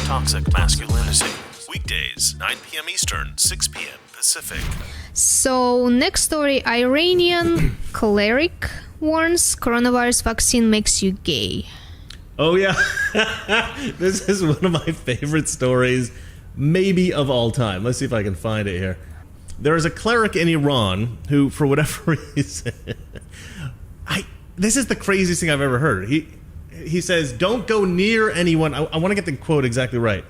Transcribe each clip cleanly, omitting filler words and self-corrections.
Toxic Masculinity. Weekdays, 9 p.m. Eastern, 6 p.m. Pacific. So, next story, Iranian cleric warns coronavirus vaccine makes you gay. Oh, yeah. This is one of my favorite stories, maybe of all time. Let's see if I can find it here. There is a cleric in Iran who, for whatever reason... This is the craziest thing I've ever heard. He says, don't go near anyone. I want to get the quote exactly right.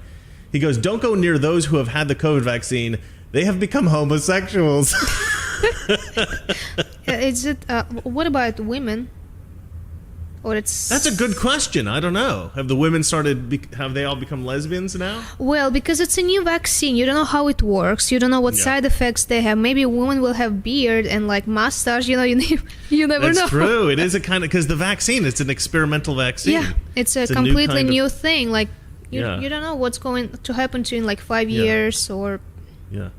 He goes, don't go near those who have had the COVID vaccine. They have become homosexuals. What about women? Or That's a good question. I don't know. Have the women have they all become lesbians now? Well, because it's a new vaccine. You don't know how it works. You don't know what side effects they have. Maybe a woman will have beard and like mustache. You never know. That's true. It is a kind of, because the vaccine, it's an experimental vaccine. Yeah, it's a completely new thing. thing. Like, you don't know what's going to happen to you in like 5 years or... Yeah.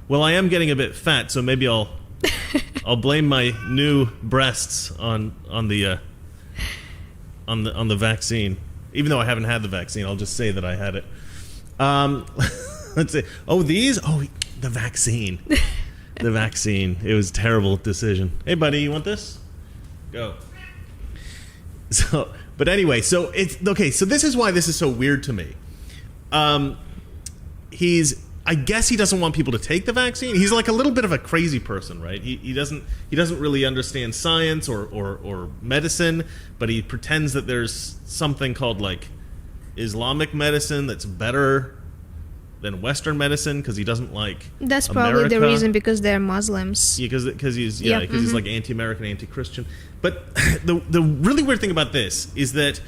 Well, I am getting a bit fat, so maybe I'll blame my new breasts on the vaccine. Even though I haven't had the vaccine, I'll just say that I had it. Let's see. The vaccine. The vaccine. It was a terrible decision. Hey, buddy, you want this? Go. But anyway, so it's okay. So this is why this is so weird to me. I guess he doesn't want people to take the vaccine. He's like a little bit of a crazy person, right? He doesn't really understand science or medicine, but he pretends that there's something called like Islamic medicine that's better than Western medicine because he doesn't like That's probably America. the reason, because they're Muslims. Yeah, because he's like anti-American, anti-Christian. But the really weird thing about this is that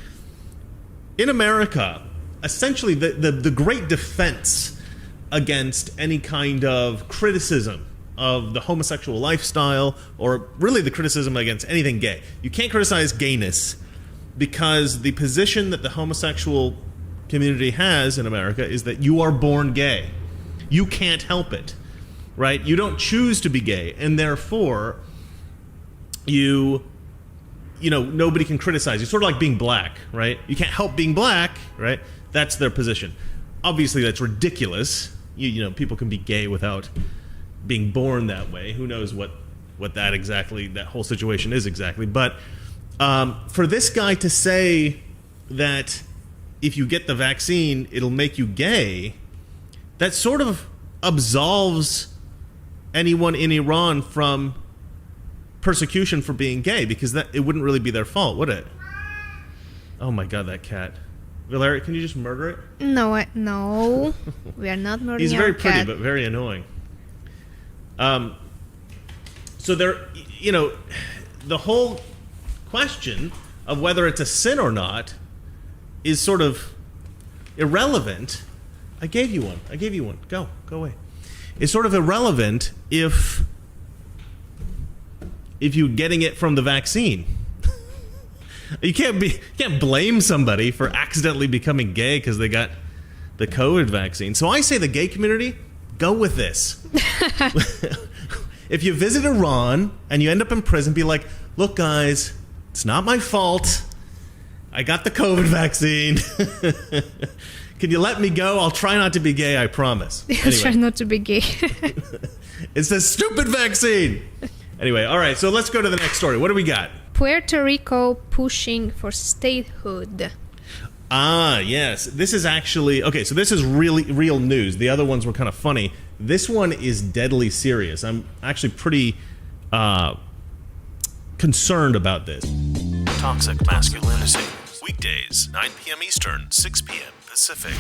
in America, essentially the great defense against any kind of criticism of the homosexual lifestyle, or really the criticism against anything gay. You can't criticize gayness because the position that the homosexual community has in America is that you are born gay. You can't help it, right? You don't choose to be gay, and therefore nobody can criticize you. Sort of like being black, right? You can't help being black, right? That's their position. Obviously, that's ridiculous. People can be gay without being born that way. Who knows what that whole situation is exactly. But for this guy to say that if you get the vaccine, it'll make you gay, that sort of absolves anyone in Iran from persecution for being gay, because it wouldn't really be their fault, would it? Oh my God, that cat. Valeria, can you just murder it? No, no. We are not murdering He's very pretty, cat. but very annoying. So there, the whole question of whether it's a sin or not is sort of irrelevant. I gave you one. Go away. It's sort of irrelevant if you're getting it from the vaccine. You can't blame somebody for accidentally becoming gay because they got the COVID vaccine. So I say the gay community, go with this. If you visit Iran and you end up in prison, be like, look guys, it's not my fault. I got the COVID vaccine. Can you let me go? I'll try not to be gay, I promise. Anyway. Try not to be gay. It's a stupid vaccine. Anyway, all right, so let's go to the next story. What do we got? Puerto Rico pushing for statehood. Ah, yes. This is actually... Okay, so this is really real news. The other ones were kind of funny. This one is deadly serious. I'm actually pretty concerned about this. Toxic Masculinity. Weekdays, 9 p.m. Eastern, 6 p.m. Pacific.